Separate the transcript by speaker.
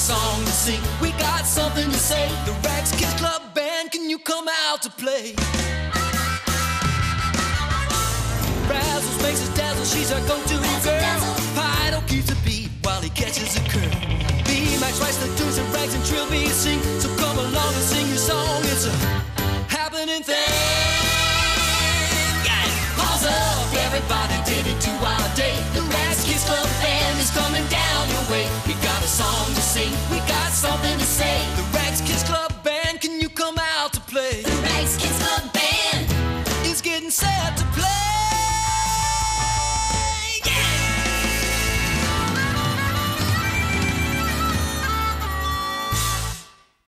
Speaker 1: song to sing, we got something to say. The Rags Kids Club band, can you come out to play? Razzles makes us dazzle, she's our go-to girl. Pido keeps the beat while he catches a curl. B-Max writes the tunes and Rags and Trilby sing. So come along and sing your song, it's a happening thing. Yeah. Paws up, everybody did it to our day. The Rags Kids Club band is coming down your way. We got a song to sing, we got something to say. The